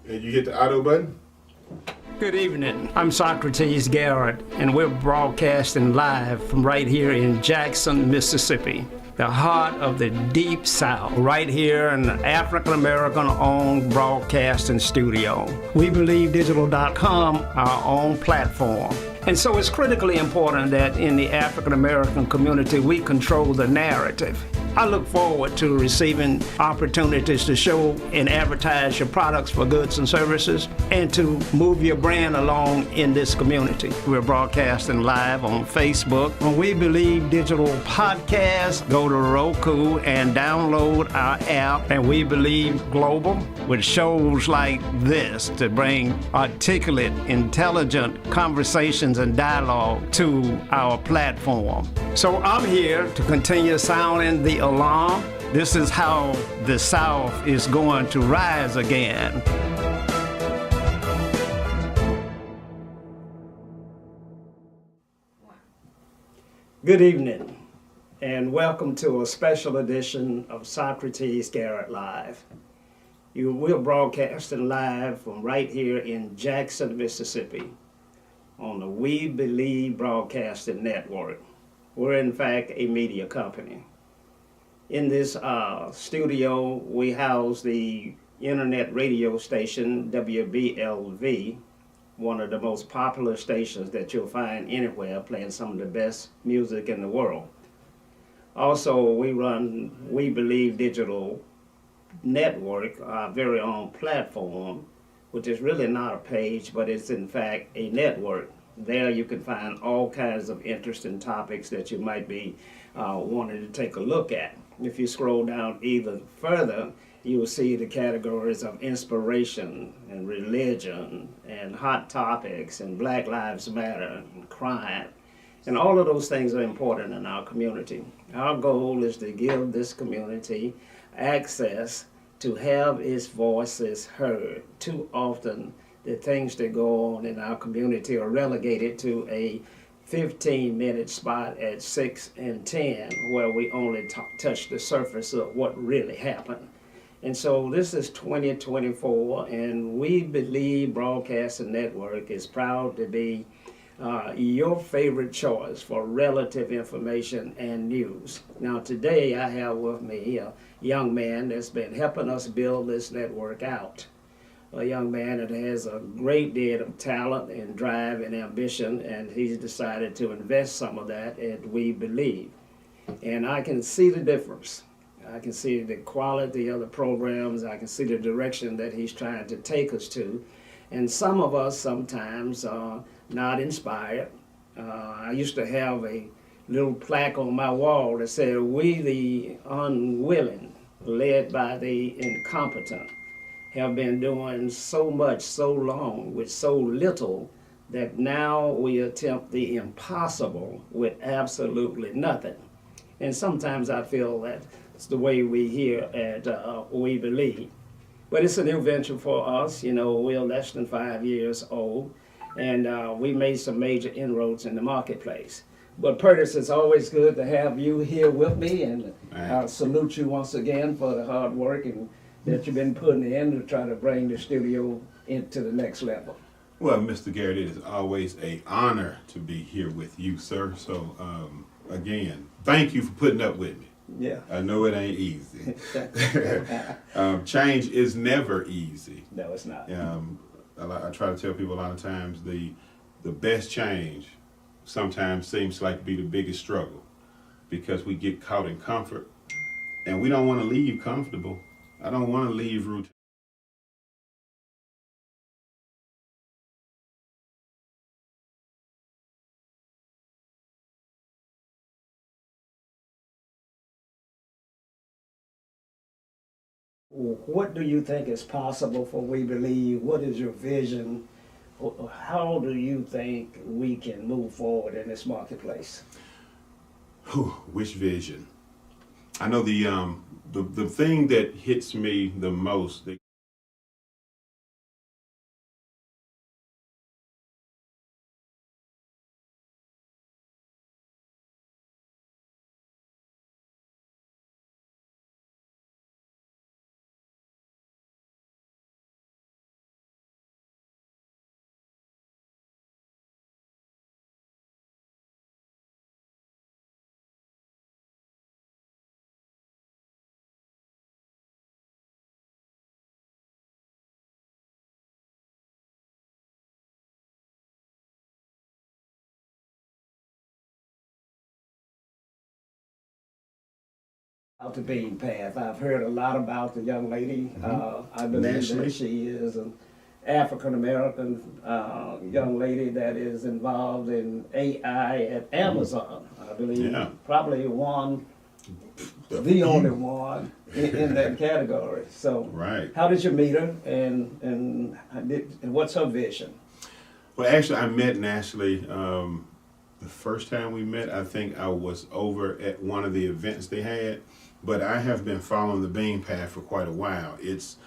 And you hit the auto button. Good evening. I'm Socrates Garrett, and we're broadcasting live from right here in Jackson, Mississippi, the heart of the Deep South, right here in the African-American-owned broadcasting studio. We believe digital.com, our own platform. And so it's critically important that in the African-American community, we control the narrative. I look forward to receiving opportunities to show and advertise your products for goods and services and to move your brand along in this community. We're broadcasting live on Facebook. When We Believe Digital Podcast, go to Roku and download our app, and We Believe Global, with shows like this to bring articulate, intelligent conversations and dialogue to our platform. So I'm here to continue sounding the alarm. This is how the South is going to rise again. Good evening, and welcome to a special edition of Socrates Garrett Live. We're broadcasting live from right here in Jackson, Mississippi, on the We Believe Broadcasting Network. We're in fact a media company. In this studio, we house the internet radio station WBLV, one of the most popular stations that you'll find anywhere, playing some of the best music in the world. Also, we run We Believe Digital Network, our very own platform, which is really not a page, but it's in fact a network. There you can find all kinds of interesting topics that you might be wanting to take a look at. If you scroll down even further, you will see the categories of inspiration and religion and hot topics and Black Lives Matter and crime. And all of those things are important in our community. Our goal is to give this community access to have its voices heard. Too often, the things that go on in our community are relegated to a 15-minute spot at 6 and 10, where we only touch the surface of what really happened. And so this is 2024, and We Believe Broadcasting Network is proud to be your favorite choice for relative information and news. Now today I have with me a young man that's been helping us build this network out. A young man that has a great deal of talent and drive and ambition, and he's decided to invest some of that at We Believe. And I can see the difference. I can see the quality of the programs. I can see the direction that he's trying to take us to. And some of us sometimes are not inspired. I used to have a little plaque on my wall that said, "We the unwilling, led by the incompetent, have been doing so much so long with so little that now we attempt the impossible with absolutely nothing." And sometimes I feel that's the way we here at We Believe. But it's a new venture for us. You know, we're less than 5 years old, and we made some major inroads in the marketplace. But Curtis, it's always good to have you here with me, and I salute you once again for the hard work and that you've been putting in to try to bring the studio into the next level. Well, Mr. Garrett, it is always an honor to be here with you, sir. So, again, thank you for putting up with me. Yeah. I know it ain't easy. Change is never easy. No, it's not. I try to tell people a lot of times the best change sometimes seems like to be the biggest struggle, because we get caught in comfort and we don't want to leave comfortable. I don't want to leave routine. What do you think is possible for We Believe? What is your vision? How do you think we can move forward in this marketplace? Which vision? I know the thing that hits me the most, Out the bean path. I've heard a lot about the young lady. I believe Nationally. that she is an African American young lady that is involved in AI at Amazon. I believe Yeah. probably the only one in that category. So, Right. how did you meet her, and what's her vision? Well, actually, I met Ashley the first time we met. I think I was over at one of the events they had, but I have been following the Bean Path for quite a while. It's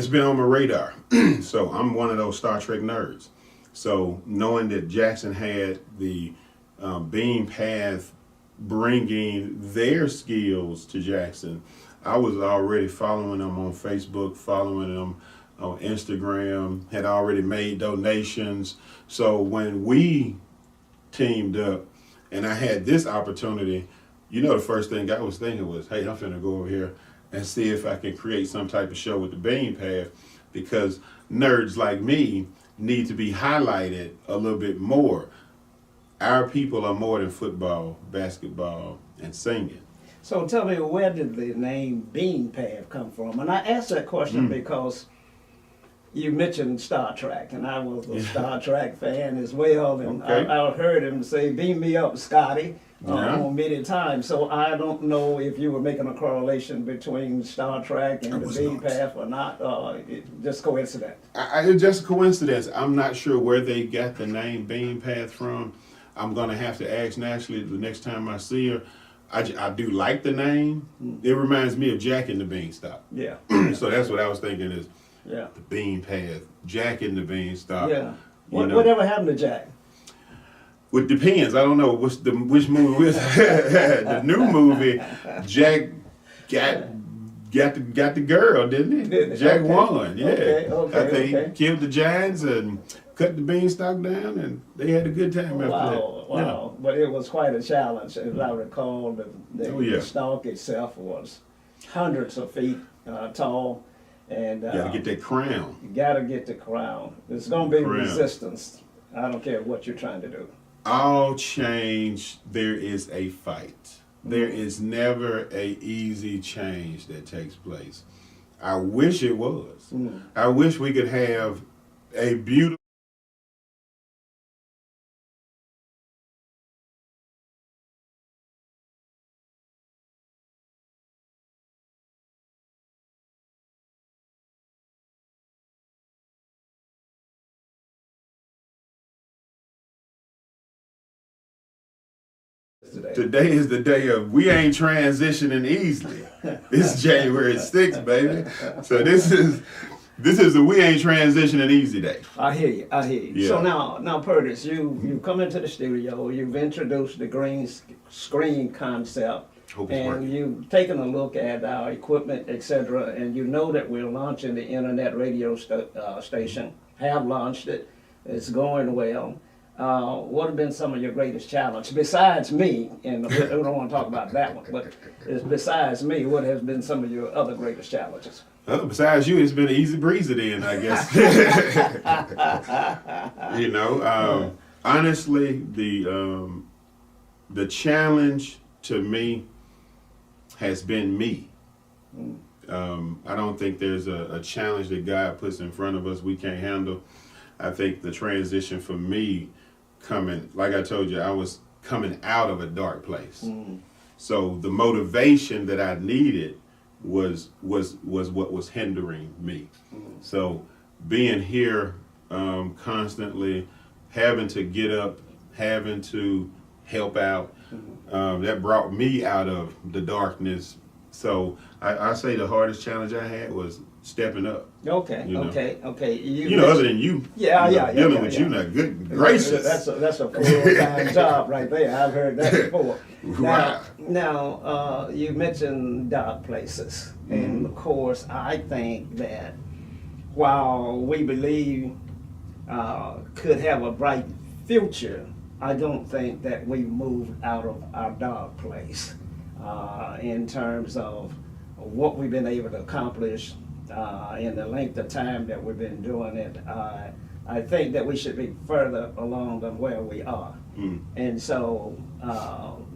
been on my radar. So I'm one of those Star Trek nerds. So knowing that Jackson had the Bean Path bringing their skills to Jackson, I was already following them on Facebook, following them on Instagram, had already made donations. So when we teamed up and I had this opportunity, the first thing I was thinking was, hey, I'm finna go over here and see if I can create some type of show with the Bean Path, because nerds like me need to be highlighted a little bit more. Our people are more than football, basketball, and singing. So tell me, where did the name Bean Path come from? And I asked that question because you mentioned Star Trek, and I was a Star Trek fan as well, and Okay. I heard him say, "Beam me up, Scotty," Yeah. on many times. So I don't know if you were making a correlation between Star Trek and I the was Bean not. Path or not, just coincidence. It's just a coincidence. I'm not sure where they got the name Bean Path from. I'm going to have to ask Ashley the next time I see her. I do like the name. It reminds me of Jack and the Beanstalk. Yeah, So that's what I was thinking is yeah, the Bean Path, Jack and the Beanstalk. yeah. You know. Whatever happened to Jack? Well, it depends. I don't know which movie was. The new movie, Jack got the girl, didn't he? Did he? Jack Okay. won. Yeah. Okay, I think okay. he killed the Giants and cut the Beanstalk down, and they had a good time after that. Wow. But it was quite a challenge. As I recall, the stalk itself was hundreds of feet tall. And You gotta get that crown. you gotta get the crown. There's gonna be Crown. resistance. I don't care what you're trying to do. All change, there is a fight. There is never a easy change that takes place. I wish it was. I wish we could have a beautiful Today is the day of we ain't transitioning easily. It's January 6th, baby. So this is the we ain't transitioning easy day. I hear you. Yeah. So now, Curtis, you come into the studio. You've introduced the green screen concept, Hope it's and working. you've taken a look at our equipment, etc. And you know that we're launching the internet radio station. Have launched it. It's going well. What have been some of your greatest challenges besides me? And we don't want to talk about that one, but besides me, what has been some of your other greatest challenges? Besides you, it's been an easy breezy then, I guess. Honestly, the challenge to me has been me. I don't think there's a challenge that God puts in front of us we can't handle. I think the transition for me coming, like I told you, I was coming out of a dark place. So the motivation that I needed was what was hindering me. So being here constantly, having to get up, having to help out, that brought me out of the darkness. So I say the hardest challenge I had was stepping up. Okay. Other than you. Dealing with you, not good gracious. That's a full-time job right there. I've heard that before. Wow. Now, you mentioned dark places, and of course, I think that while we believe could have a bright future, I don't think that we've moved out of our dark place in terms of what we've been able to accomplish in the length of time that we've been doing it. I think that we should be further along than where we are. And so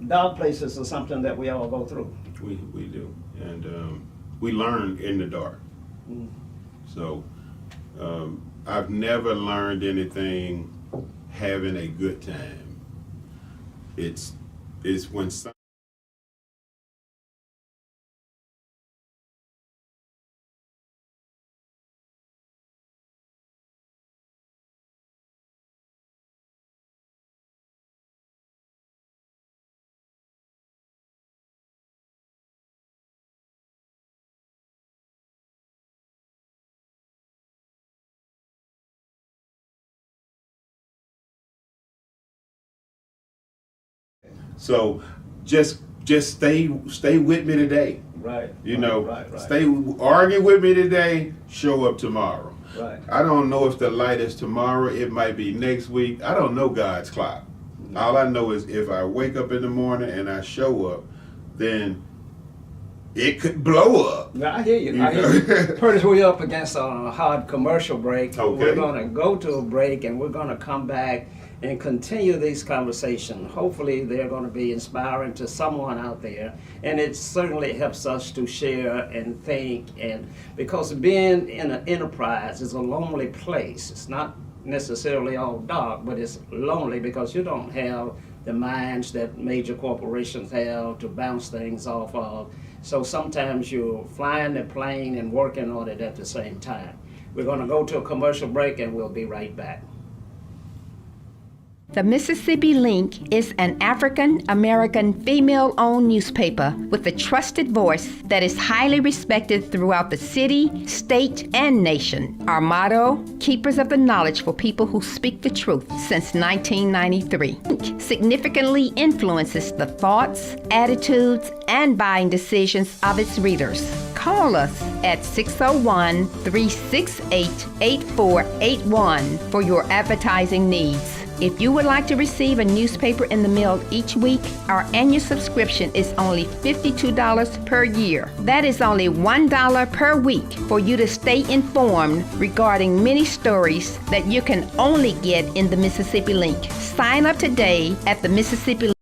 dark places are something that we all go through. We do, and we learn in the dark. Mm. So I've never learned anything having a good time. It's when some so just stay with me today. Right. You know, Right. stay argue with me today. Show up tomorrow. Right. I don't know if the light is tomorrow. It might be next week. I don't know God's clock. All I know is if I wake up in the morning and I show up, then it could blow up. Now, I hear you. You I hear know? you. Curtis, we're up against a hard commercial break. Okay. We're going to go to a break and we're going to come back and continue these conversations. Hopefully, they're going to be inspiring to someone out there. And it certainly helps us to share and think. And because being in an enterprise is a lonely place. It's not necessarily all dark, but it's lonely because you don't have the minds that major corporations have to bounce things off of. So sometimes you're flying the plane and working on it at the same time. We're going to go to a commercial break and we'll be right back. The Mississippi Link is an African-American female-owned newspaper with a trusted voice that is highly respected throughout the city, state, and nation. Our motto, keepers of the knowledge for people who speak the truth, since 1993. Link significantly influences the thoughts, attitudes, and buying decisions of its readers. Call us at 601-368-8481 for your advertising needs. If you would like to receive a newspaper in the mail each week, our annual subscription is only $52 per year. That is only $1 per week for you to stay informed regarding many stories that you can only get in the Mississippi Link. Sign up today at the Mississippi Link.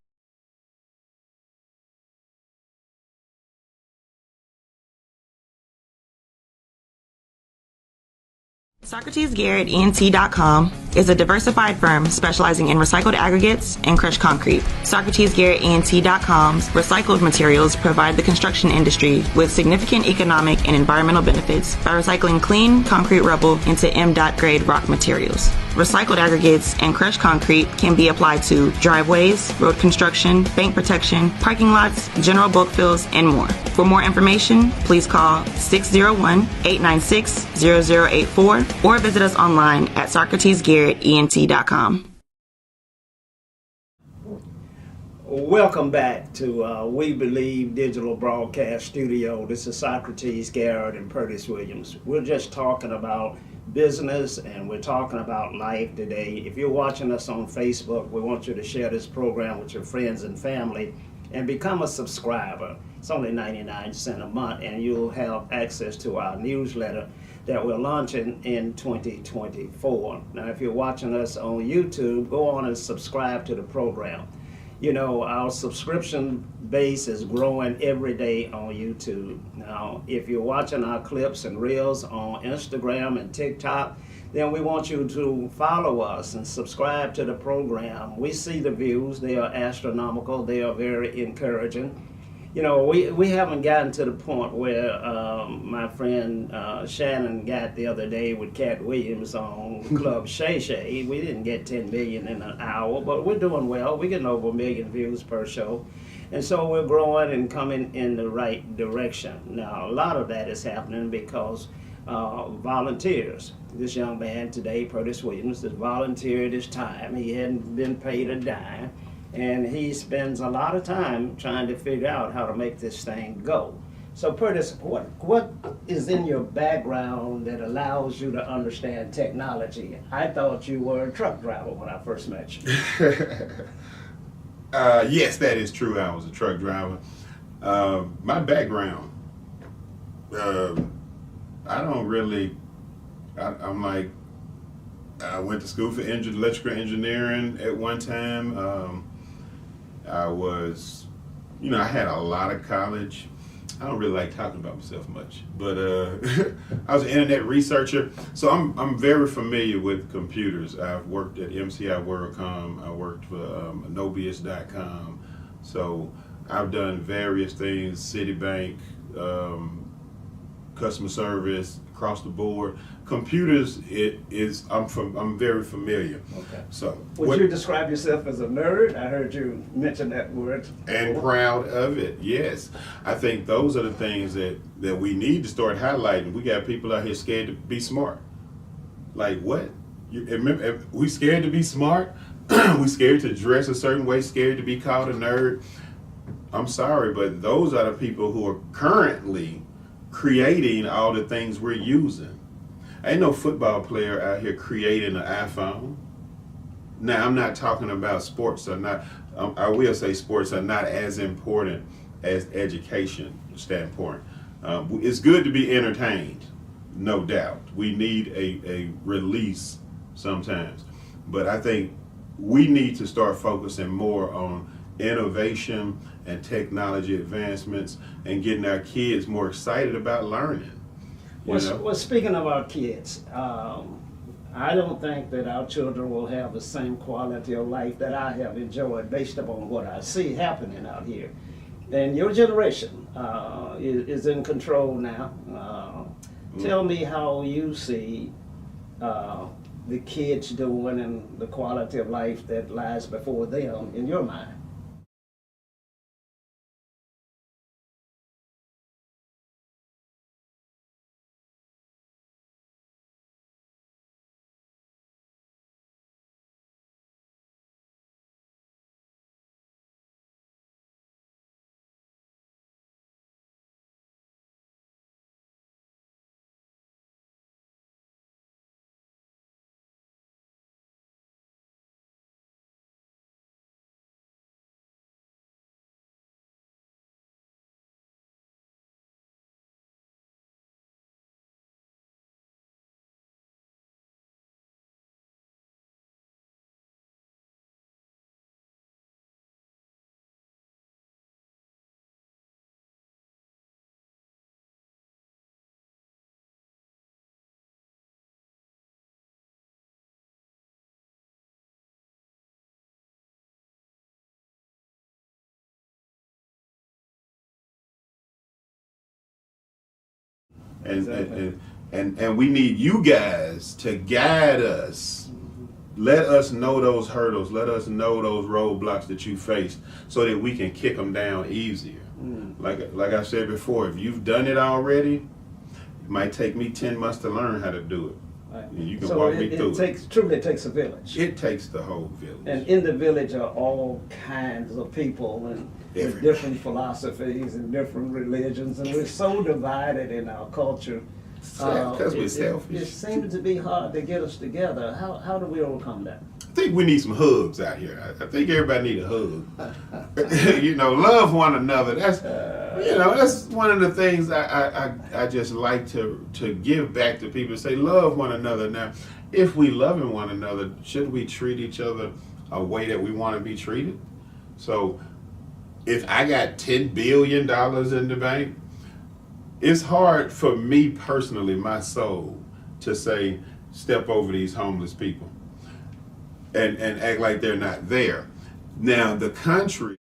Socrates Garrett ENT.com is a diversified firm specializing in recycled aggregates and crushed concrete. Socrates Garrett ENT.com's recycled materials provide the construction industry with significant economic and environmental benefits by recycling clean concrete rubble into M.Dot grade rock materials. Recycled aggregates and crushed concrete can be applied to driveways, road construction, bank protection, parking lots, general bulk fills, and more. For more information, please call 601-896-0084 or visit us online at SocratesGarrettENT.com. Welcome back to We Believe Digital Broadcast Studio. This is Socrates Garrett and Curtis Williams. We're just talking about business and we're talking about life today. If you're watching us on Facebook, we want you to share this program with your friends and family and become a subscriber. It's only 99 cents a month and you'll have access to our newsletter that we're launching in 2024. Now, if you're watching us on YouTube, go on and subscribe to the program. You know, our subscription base is growing every day on YouTube. Now, if you're watching our clips and reels on Instagram and TikTok, then we want you to follow us and subscribe to the program. We see the views. They are astronomical. They are very encouraging. You know, we haven't gotten to the point where my friend Shannon got the other day with Cat Williams on Club Shay Shay. We didn't get 10 million in an hour, but we're doing well. We're getting over 1 million views per show. And so we're growing and coming in the right direction. Now, a lot of that is happening because volunteers. This young man today, Curtis Williams, has volunteered his time. He hadn't been paid a dime. And he spends a lot of time trying to figure out how to make this thing go. So Curtis, what is in your background that allows you to understand technology? I thought you were a truck driver when I first met you. Yes, that is true. I was a truck driver. My background, I don't really, I'm like, I went to school for electrical engineering at one time. I was I had a lot of college. I don't really like talking about myself much, but I was an internet researcher, so I'm very familiar with computers. I've worked at MCI WorldCom. I worked for Anobius.com. So I've done various things, Citibank, customer service, across the board. Computers, I'm very familiar. Okay. So Would you describe yourself as a nerd? I heard you mention that word. and proud of it, yes. I think those are the things that we need to start highlighting. We got people out here scared to be smart. Like what? Remember, we scared to be smart? We scared to dress a certain way, scared to be called a nerd. I'm sorry, but those are the people who are currently creating all the things we're using. Ain't no football player out here creating an iPhone. Now, I'm not talking about sports are not, I will say sports are not as important as education standpoint. It's good to be entertained, no doubt. We need a release sometimes. But I think we need to start focusing more on innovation and technology advancements and getting our kids more excited about learning. Well, speaking of our kids, I don't think that our children will have the same quality of life that I have enjoyed based upon what I see happening out here. And your generation is in control now. Tell me how you see the kids doing and the quality of life that lies before them in your mind. And we need you guys to guide us. Let us know those hurdles. Let us know those roadblocks that you face, so that we can kick them down easier. Like I said before, if you've done it already, it might take me 10 months to learn how to do it. Right. And you can walk me through it. Truly takes a village. It takes the whole village. And in the village are all kinds of people and with different philosophies and different religions, and we're so divided in our culture. Because we're selfish. It seems to be hard to get us together. How do we overcome that? I think we need some hugs out here. I think everybody need a hug. Love one another. That's one of the things I just like to give back to people. Say love one another. Now, if we loving one another, should we treat each other a way that we want to be treated? So, if I got $10 billion in the bank, it's hard for me personally, my soul, to say step over these homeless people and act like they're not there. Now, the country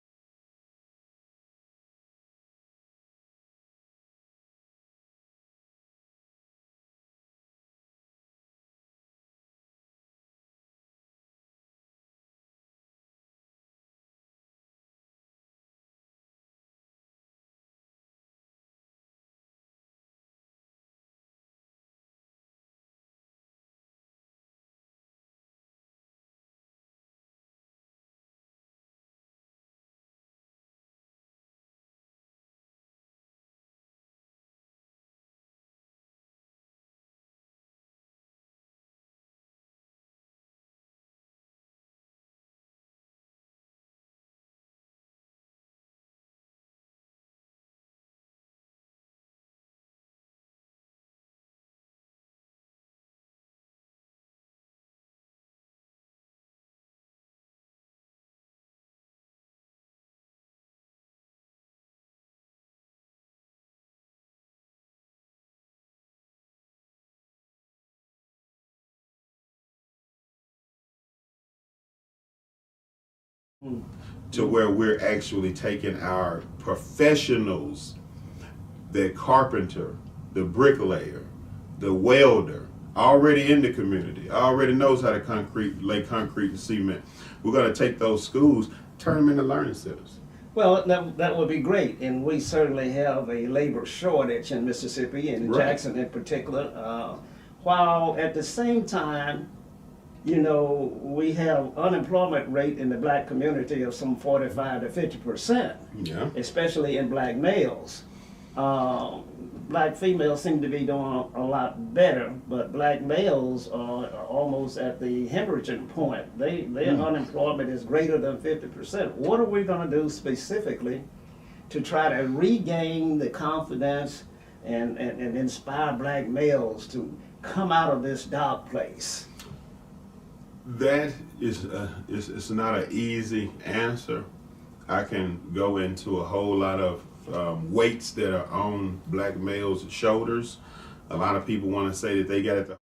to where we're actually taking our professionals, the carpenter, the bricklayer, the welder, already in the community, already knows how to lay concrete and cement. We're going to take those schools, turn them into learning centers. Well, that would be great, and we certainly have a labor shortage in Mississippi, and Right. Jackson in particular, while at the same time, you know, we have unemployment rate in the black community of some 45 to 50%, Yeah. especially in black males. Black females seem to be doing a lot better, but black males are almost at the hemorrhaging point. Their unemployment is greater than 50%. What are we going to do specifically to try to regain the confidence and inspire black males to come out of this dark place? That is it's not an easy answer. I can go into a whole lot of weights that are on black males' shoulders. A lot of people want to say that they got it.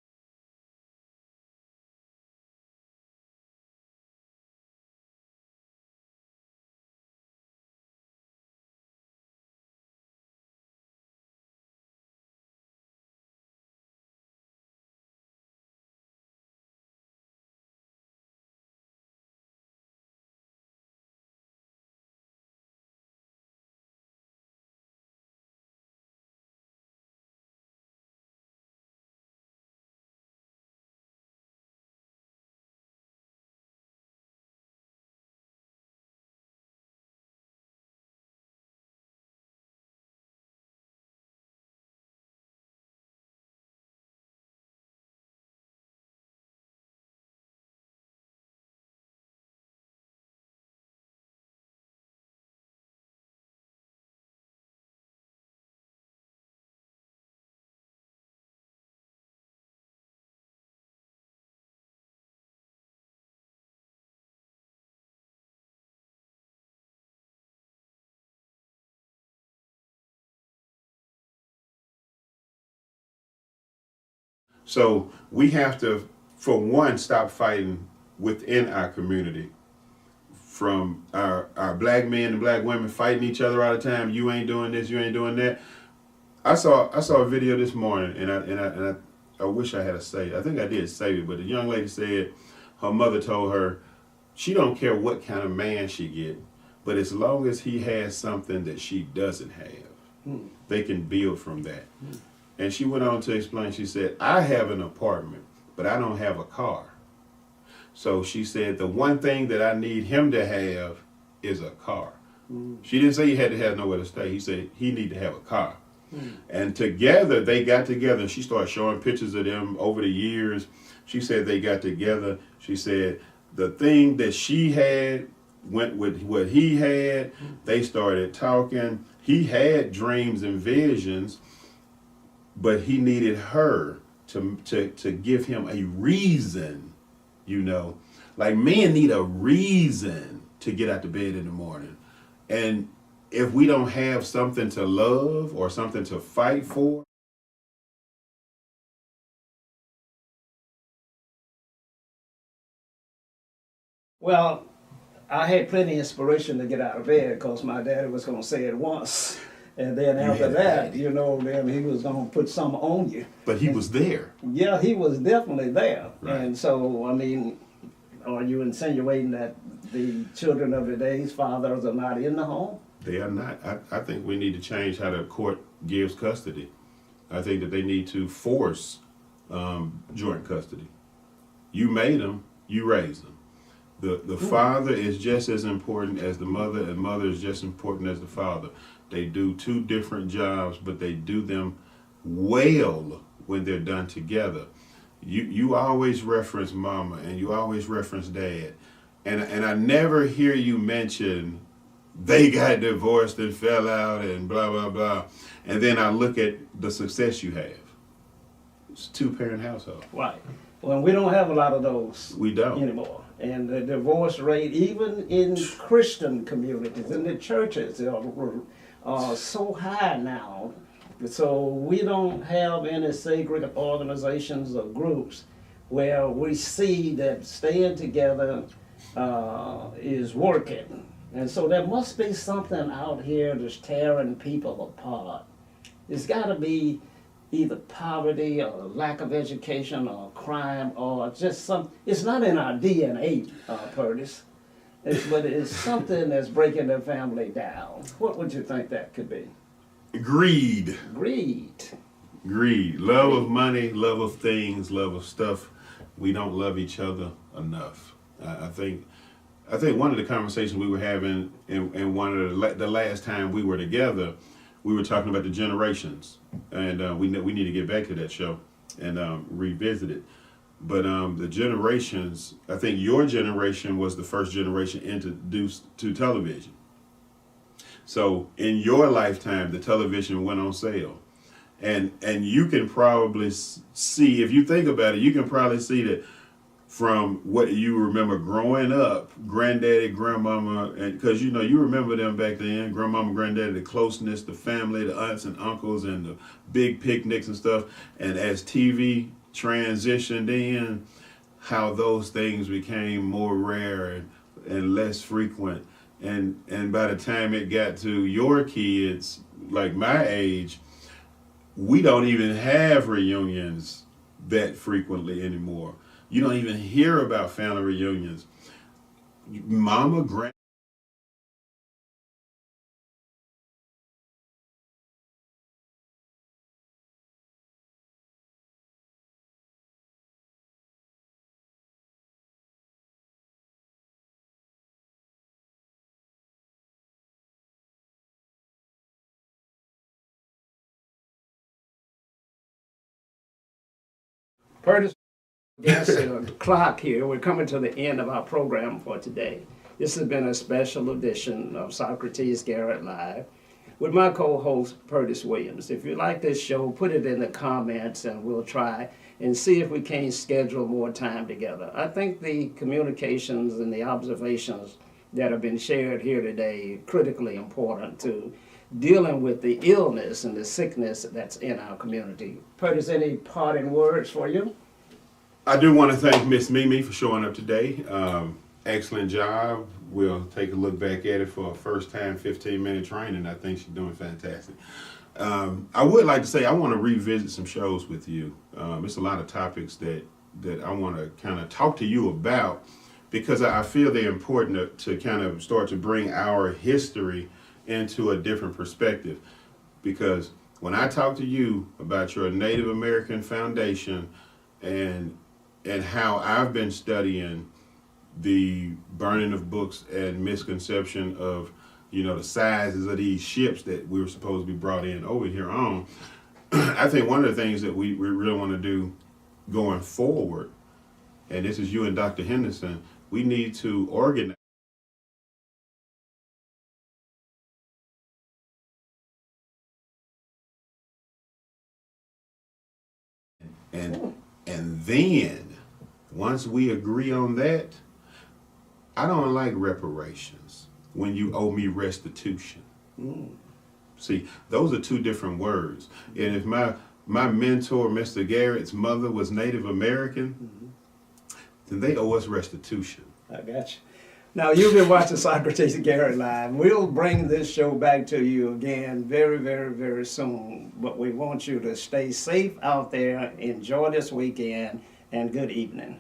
So we have to, for one, stop fighting within our community. From our black men and black women fighting each other all the time. You ain't doing this, you ain't doing that. I saw a video this morning, and I wish I had a save. I think I did save it, but the young lady said her mother told her she don't care what kind of man she get, but as long as he has something that she doesn't have, they can build from that. And she went on to explain, she said, I have an apartment, but I don't have a car. So she said, the one thing that I need him to have is a car. She didn't say he had to have nowhere to stay. He said he need to have a car. And together, they got together, and she started showing pictures of them over the years. She said they got together. She said the thing that she had went with what he had. They started talking. He had dreams and visions, but he needed her to give him a reason, you know. Like men need a reason to get out of bed in the morning. And if we don't have something to love or something to fight for, Well, I had plenty of inspiration to get out of bed because my daddy was going to say it once. And then after had a that, daddy. you know, then he was going to put something on you. but he was there. Yeah, he was definitely there. Right. And so, I mean, are you insinuating that the children of today's fathers are not in the home? They are not. I think we need to change how the court gives custody. I think that they need to force joint custody. You made them, you raised them. The father is just as important as the mother, and mother is just important as the father. They do two different jobs, but they do them well when they're done together. You always reference mama and you always reference dad, and I never hear you mention they got divorced and fell out and blah blah blah. And then I look at the success you have. It's a two-parent household. Right. Well, we don't have a lot of those We don't. anymore. And the divorce rate, even in Christian communities, in the churches, are so high now. So we don't have any sacred organizations or groups where we see that staying together is working. And so there must be something out here that's tearing people apart. It's got to be either poverty or lack of education or crime or just some, it's not in our DNA, Curtis, but it's something that's breaking the family down. What would you think that could be? Greed. Greed. Greed. Love of money, love of things, love of stuff. We don't love each other enough. I think one of the conversations we were having in one of the last time we were together, we were talking about the generations, and we need to get back to that show and revisit it. But the generations, I think your generation was the first generation introduced to television. So in your lifetime, the television went on sale. And you can probably see, if you think about it, you can probably see that from what you remember growing up, granddaddy, grandmama, and because you remember them back then, grandmama, granddaddy, the closeness, the family, the aunts and uncles, and the big picnics and stuff. And as TV transitioned in, how those things became more rare and less frequent. And by the time it got to your kids, like my age, we don't even have reunions that frequently anymore. You don't even hear about family reunions. Mama, grand. Curtis, yes, the clock here. We're coming to the end of our program for today. This has been a special edition of Socrates Garrett Live with my co-host, Curtis Williams. If you like this show, put it in the comments and we'll try and see if we can schedule more time together. I think the communications and the observations that have been shared here today are critically important to dealing with the illness and the sickness that's in our community. Curtis, any parting words for you? I do want to thank Miss Mimi for showing up today. Excellent job. We'll take a look back at it for a first time 15-minute training. I think she's doing fantastic. I would like to say I want to revisit some shows with you. It's a lot of topics that I want to kind of talk to you about because I feel they're important to kind of start to bring our history into a different perspective. Because when I talk to you about your Native American foundation and how I've been studying the burning of books and misconception of, the sizes of these ships that we were supposed to be brought in over here on, I think one of the things that we really want to do going forward, and this is you and Dr. Henderson, we need to organize and then once we agree on that, I don't like reparations when you owe me restitution. See, those are two different words. And if my mentor, Mr. Garrett's mother was Native American, then they owe us restitution. I got you. Now, you've been watching Socrates Garrett Live. We'll bring this show back to you again very, very, very soon. But we want you to stay safe out there, enjoy this weekend, and good evening.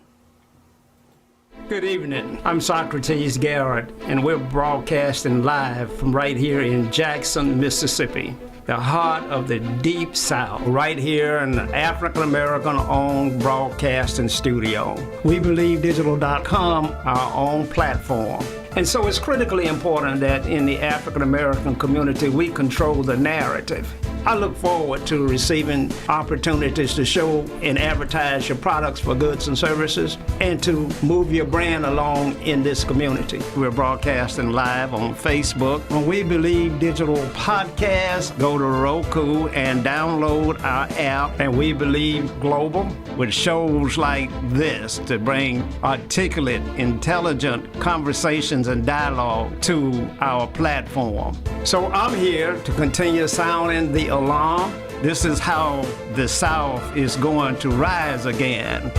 Good evening. I'm Socrates Garrett, and we're broadcasting live from right here in Jackson, Mississippi, the heart of the Deep South, right here in the African-American-owned broadcasting studio. WeBelieveDigital.com, our own platform. And so it's critically important that in the African-American community, we control the narrative. I look forward to receiving opportunities to show and advertise your products for goods and services and to move your brand along in this community. We're broadcasting live on Facebook. When We Believe Digital Podcast, go to Roku and download our app, and We Believe Global, with shows like this to bring articulate, intelligent conversations and dialogue to our platform. So I'm here to continue sounding the alarm. This is how the South is going to rise again.